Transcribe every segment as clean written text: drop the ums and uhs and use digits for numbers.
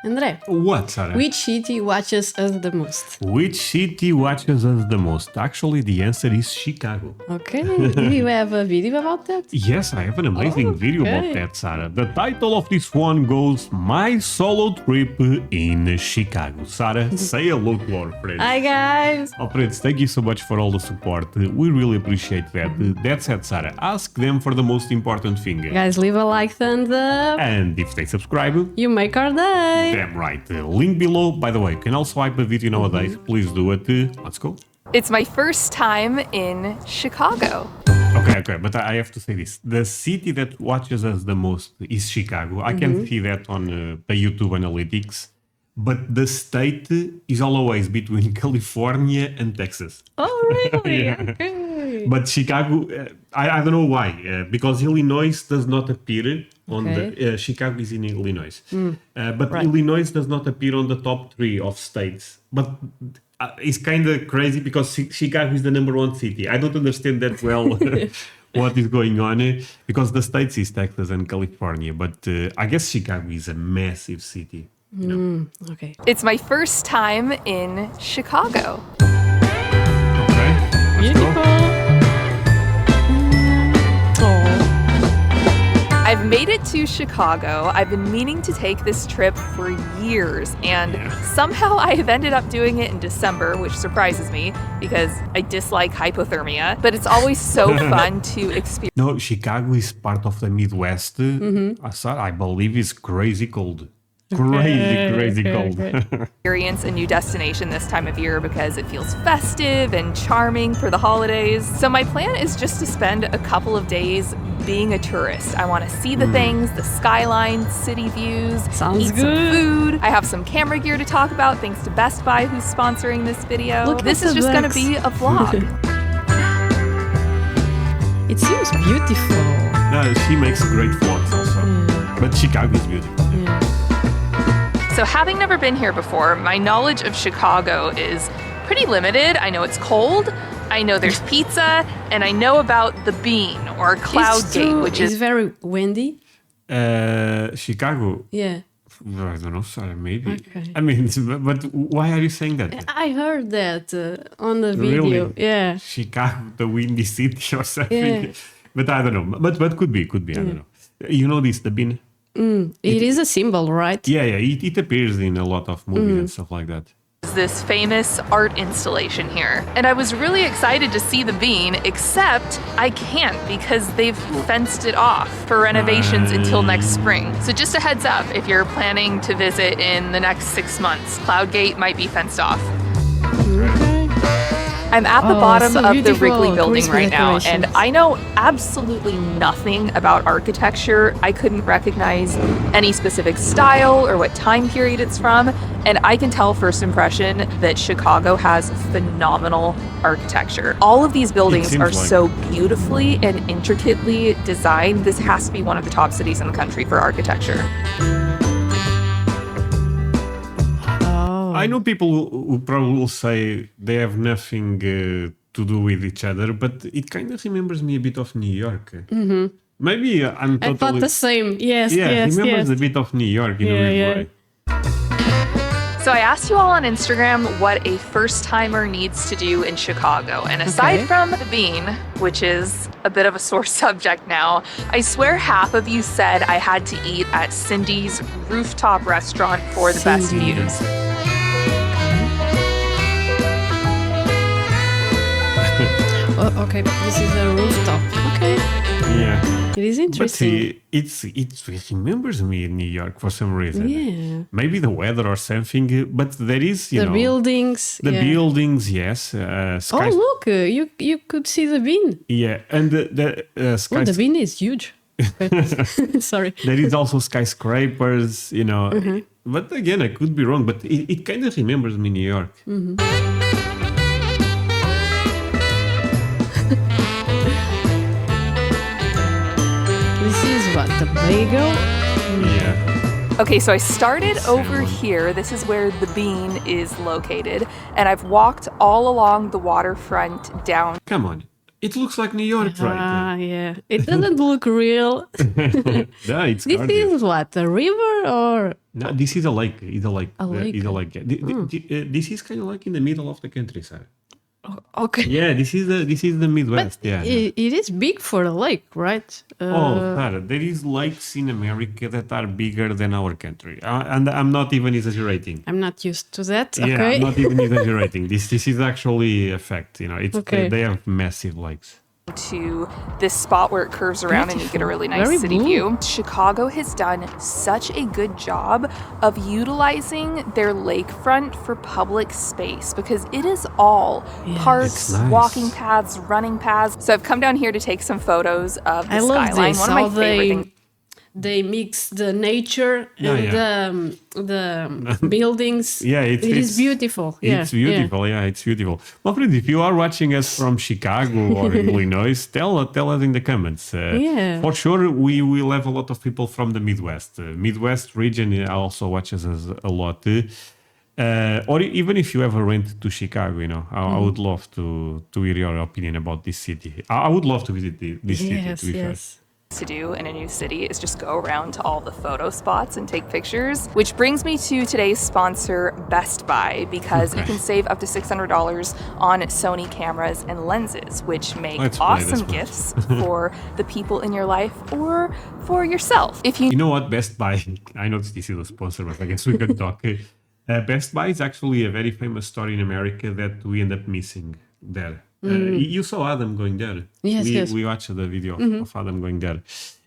André, What, Sarah? which city watches us the most? Which city watches us the most? Actually, the answer is Chicago. Okay, do you have a video about that? Yes, I have an amazing video about that, Sarah. The title of this one goes My Solo Trip in Chicago. Sarah, say hello to our friends. Hi guys! Our friends, thank you so much for all the support. We really appreciate that. That said, Sarah, ask them for the most important thing. Guys, leave a like, thumbs up. And if they subscribe, You make our day. damn right. Link below. By the way, you can also swipe a video nowadays. Please do it. Let's go. It's my first time in Chicago. Okay, but I have to say this. The city that watches us the most is Chicago. I can see that on the YouTube analytics. But the state is always between California and Texas. Oh, really? Yeah. Okay. But Chicago, I don't know why. Because Illinois does not appear on the... Chicago is in Illinois. But Right. Illinois does not appear on the top 3 of states. But it's kind of crazy because Chicago is the #1 city. I don't understand that well what is going on. Because the states is Texas and California. But I guess Chicago is a massive city. You know? Okay. It's my first time in Chicago. Okay, let's Beautiful. go. I've made it to Chicago. I've been meaning to take this trip for years, and somehow I have ended up doing it in December, which surprises me because I dislike hypothermia, but it's always so fun to experience. No, Chicago is part of the Midwest. I believe it's crazy cold. Crazy cold. Experience a new destination this time of year because it feels festive and charming for the holidays. So my plan is just to spend a couple of days being a tourist. I want to see the things, the skyline, city views, Sounds eat good. some food. I have some camera gear to talk about thanks to Best Buy who's sponsoring this video. Look This at is the just going to bags. be a vlog. It seems beautiful. No, she makes great vlogs also. But Chicago is beautiful. So having never been here before, my knowledge of Chicago is pretty limited. I know it's cold, I know there's pizza, and I know about the Bean or Cloud It's Gate, true. which It's is very windy. Chicago, Yeah. I don't know, sorry, maybe. Okay. I mean, but why are you saying that? I heard that on the video. Really? Yeah. Chicago, the windy city or something. Yeah. But I don't know. But could be, I don't know. You know this, the Bean? It is a symbol, right? Yeah, it appears in a lot of movies and stuff like that. this famous art installation here. And I was really excited to see the Bean, except I can't because they've fenced it off for renovations until next spring. So just a heads up, if you're planning to visit in the next 6 months, Cloud Gate might be fenced off. I'm at the bottom so of the beautiful. Wrigley building Christmas right now, and decorations. I know absolutely nothing about architecture. I couldn't recognize any specific style or what time period it's from, and I can tell first impression that Chicago has phenomenal architecture. All of these buildings seems are like so beautifully and intricately designed. This has to be one of the top cities in the country for architecture. I know people who probably will say they have nothing to do with each other, but it kind of remembers me a bit of New York. Mm-hmm. Maybe I'm totally... I thought the same. Yes, yeah, yes, remembers yes. a bit of New York in a weird way. So I asked you all on Instagram what a first-timer needs to do in Chicago. And aside Okay. from the Bean, which is a bit of a sore subject now, I swear half of you said I had to eat at Cindy's rooftop restaurant for the best Cindy. views. Oh, okay, this is a rooftop. Okay, Yeah. it is But interesting. see, it remembers me in New York for some reason. Yeah. Maybe the weather or something, but there is, you The know... buildings. The yeah. buildings, yes. Oh, Skys- look, you could see the Bean. Yeah, and the Oh, the Bean is huge. Sorry. there is also skyscrapers, you know. Mm-hmm. But again, I could be wrong, but it kind of remembers me New York. This is what, the bagel? Yeah. Okay, so I started over here. This is where the Bean is located. And I've walked all along the waterfront down. Come on. It looks like New York, right? Yeah. It doesn't look real. Yeah, it's This gorgeous. is what, a river or No, this is a lake. It's a lake. A lake. It's a lake. This is kind of like in the middle of the countryside. okay? Yeah, this is the Midwest. Yeah. It is big for a lake, right? Oh, Sarah, there is lakes in America that are bigger than our country, and I'm not even exaggerating. I'm not used to that. Yeah, Okay. I'm not even exaggerating. This is actually a fact. You know, it's Okay. they have massive lakes. To this spot where it curves around and you get a really nice Very city blue. view. Chicago has done such a good job of utilizing their lakefront for public space because it is all parks, It's nice. walking paths, running paths. So I've come down here to take some photos of the I love skyline. this. One of my How favorite things. they mix the nature and the buildings. Yeah, it is beautiful. It's beautiful. Yeah, it's beautiful. My friend, if you are watching us from Chicago or Illinois, tell us in the comments. For sure, we will have a lot of people from the Midwest. Midwest region also watches us a lot. Or even if you ever went to Chicago, you know, I would love to hear your opinion about this city. I would love to visit this city. To be fair. To do in a new city is just go around to all the photo spots and take pictures, which brings me to today's sponsor, Best Buy, because you can save up to $600 on Sony cameras and lenses, which make awesome gifts for the people in your life or for yourself. If you know what, Best Buy, I know this is a sponsor, but I guess we can talk. Best Buy is actually a very famous store in America that we end up missing there. You saw Adam going there. Yes, we watched the video of Adam going there.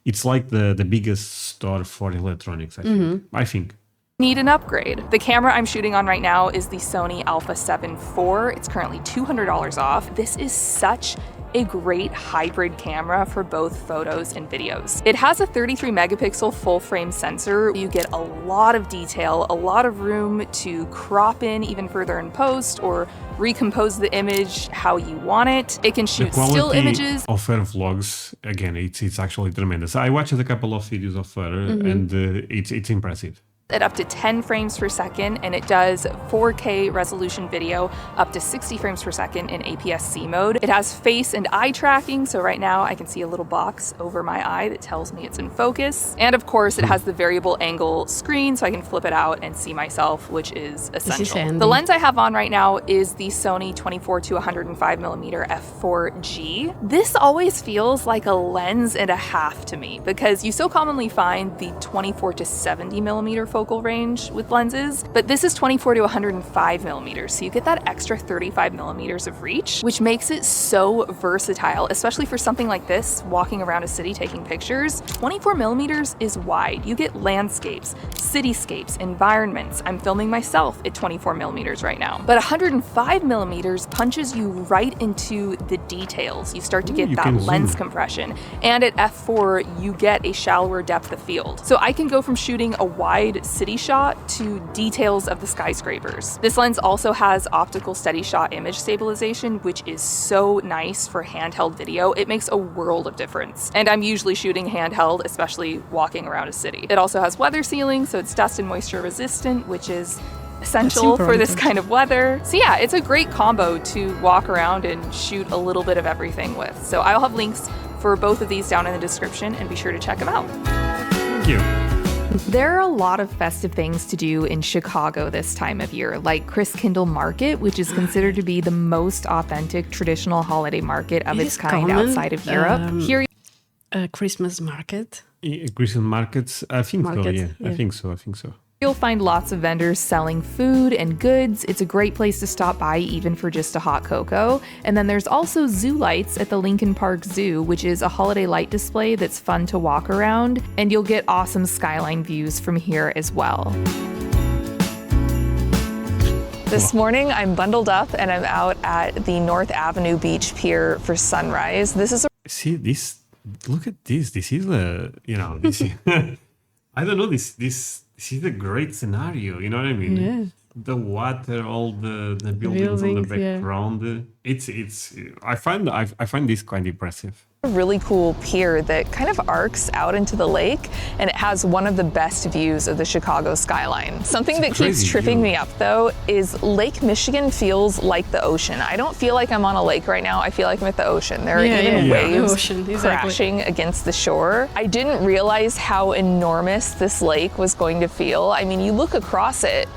It's like the biggest store for electronics, I think. Need an upgrade. The camera I'm shooting on right now is the Sony Alpha 7 IV. It's currently $200 off. This is such a great hybrid camera for both photos and videos. It has a 33 megapixel full frame sensor. You get a lot of detail, a lot of room to crop in even further in post or recompose the image how you want it. It can shoot still images. Of her vlogs, again, it's actually tremendous. I watched a couple of videos of her and it's impressive. At up to 10 frames per second, and it does 4K resolution video up to 60 frames per second in APS-C mode. It has face and eye tracking, so right now I can see a little box over my eye that tells me it's in focus. And of course, it has the variable angle screen, so I can flip it out and see myself, which is essential. The lens I have on right now is the Sony 24 to 105mm f4G. This always feels like a lens and a half to me, because you so commonly find the 24 to 70mm focal range with lenses, but this is 24 to 105 millimeters, so you get that extra 35 millimeters of reach, which makes it so versatile, especially for something like this, walking around a city taking pictures. 24 millimeters is wide. You get landscapes, cityscapes, environments. I'm filming myself at 24 millimeters right now, but 105 millimeters punches you right into the details. You start to get that lens compression, and at f4 you get a shallower depth of field. So I can go from shooting a wide city shot to details of the skyscrapers. This lens also has optical steady shot image stabilization, which is so nice for handheld video. It makes a world of difference. And I'm usually shooting handheld, especially walking around a city. It also has weather sealing, so it's dust and moisture resistant, which is essential for this kind of weather. So yeah, it's a great combo to walk around and shoot a little bit of everything with. So I'll have links for both of these down in the description, and be sure to check them out. Thank you. There are a lot of festive things to do in Chicago this time of year, like Christkindl Market, which is considered to be the most authentic traditional holiday market of its kind outside of Europe. Here, Christmas market. Christmas markets, I think so. Yeah, I think so. You'll find lots of vendors selling food and goods. It's a great place to stop by, even for just a hot cocoa. And then there's also zoo lights at the Lincoln Park Zoo, which is a holiday light display that's fun to walk around. And you'll get awesome skyline views from here as well. This morning, I'm bundled up and I'm out at the North Avenue Beach Pier for sunrise. This is See this, look at this. This is this I don't know, this is a great scenario, you know what I mean? Yeah. the water, all the buildings on the buildings, yeah. background. It's I find this quite impressive. A really cool pier that kind of arcs out into the lake, and it has one of the best views of the Chicago skyline. Something that keeps crazy tripping view. me up though is Lake Michigan feels like the ocean. I don't feel like I'm on a lake right now. I feel like I'm at the ocean. There are even The waves ocean, exactly. crashing against the shore. I didn't realize how enormous this lake was going to feel. I mean, you look across it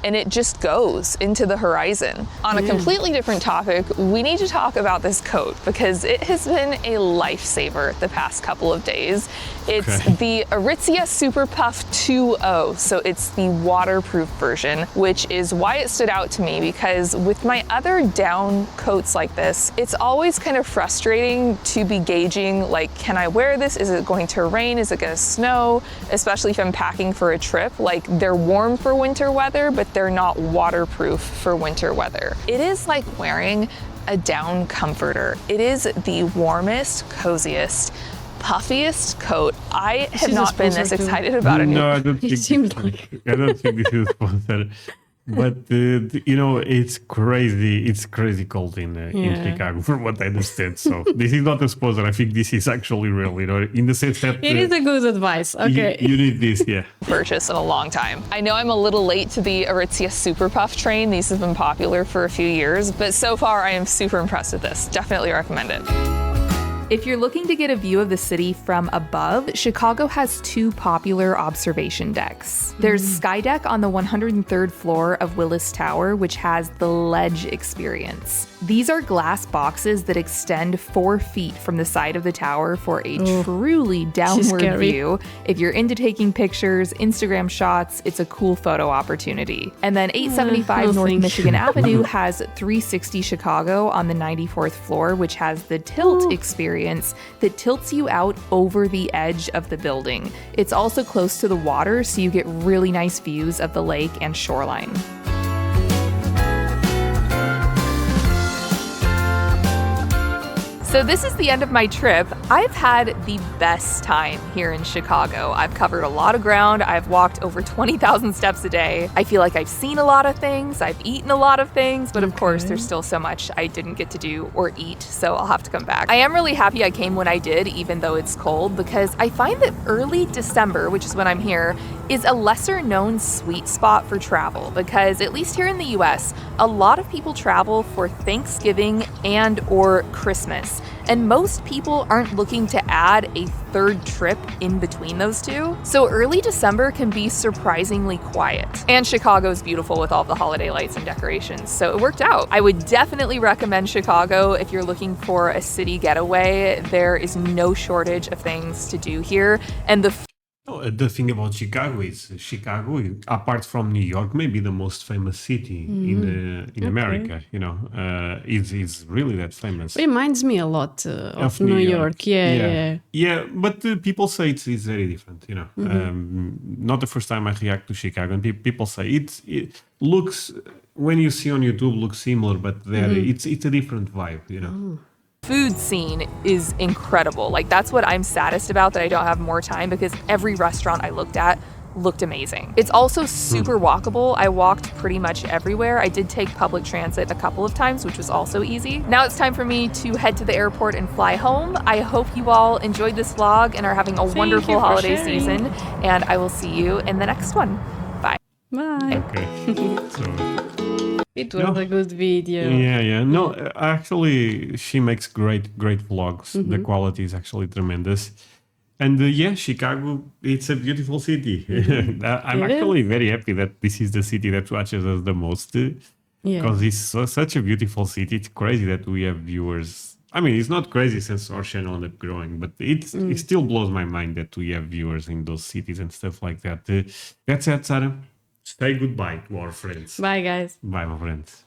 and it just goes into the horizon. On a completely different topic, we need to talk about this coat because it has been a lifesaver the past couple of days. It's the Aritzia Super Puff 2.0, so it's the waterproof version, which is why it stood out to me because with my other down coats like this, it's always kind of frustrating to be gauging like, can I wear this? Is it going to rain? Is it gonna snow? Especially if I'm packing for a trip. Like they're warm for winter weather, but they're not waterproof for winter weather. It is like wearing a down comforter. It is the warmest, coziest, puffiest coat. I have is a not been sponsor this too. excited about it. No, I don't think. seems like. I don't think this is sponsored. But you know, it's crazy. It's crazy cold in Chicago, from what I understand. So this is not a sponsor. I think this is actually real. You know, in the sense that It is a good advice. Okay. you need this. Yeah. Purchase in a long time. I know I'm a little late to the Aritzia Super Puff train. These have been popular for a few years, but so far I am super impressed with this. Definitely recommend it. If you're looking to get a view of the city from above, Chicago has two popular observation decks. There's Sky Deck on the 103rd floor of Willis Tower, which has the ledge experience. These are glass boxes that extend 4 feet from the side of the tower for a truly downward scary. view. If you're into taking pictures, Instagram shots, it's a cool photo opportunity. And then 875 no North thanks. Michigan Avenue has 360 Chicago on the 94th floor, which has the tilt experience that tilts you out over the edge of the building. It's also close to the water, so you get really nice views of the lake and shoreline. So this is the end of my trip. I've had the best time here in Chicago. I've covered a lot of ground. I've walked over 20,000 steps a day. I feel like I've seen a lot of things. I've eaten a lot of things, but of course there's still so much I didn't get to do or eat, so I'll have to come back. I am really happy I came when I did, even though it's cold, because I find that early December, which is when I'm here, is a lesser known sweet spot for travel because at least here in the US, a lot of people travel for Thanksgiving and or Christmas. And most people aren't looking to add a third trip in between those two. So early December can be surprisingly quiet. And Chicago's beautiful with all the holiday lights and decorations, so it worked out. I would definitely recommend Chicago if you're looking for a city getaway. There is no shortage of things to do here. And The thing about Chicago is apart from New York, maybe the most famous city in America. You know, is really that famous. Reminds me a lot of New York. Yeah. But people say it's very different. You know, not the first time I react to Chicago, and people say it looks, when you see on YouTube, looks similar, but there it's a different vibe. You know. food scene is incredible. Like that's what I'm saddest about, that I don't have more time, because every restaurant I looked at looked amazing. It's also super walkable. I walked pretty much everywhere. I did take public transit a couple of times, which was also easy. Now it's time for me to head to the airport and fly home. I hope you all enjoyed this vlog and are having a wonderful holiday season, and I will see you in the next one. Bye. Bye. Okay. So. It was a good video. Yeah. No, actually, she makes great vlogs. The quality is actually tremendous. And Chicago, it's a beautiful city. I'm actually very happy that this is the city that watches us the most. Because it's such a beautiful city. It's crazy that we have viewers. I mean, it's not crazy since our channel ended up growing, but it still blows my mind that we have viewers in those cities and stuff like that. That's it, Sarah. Say goodbye to our friends. Bye, guys. Bye, my friends.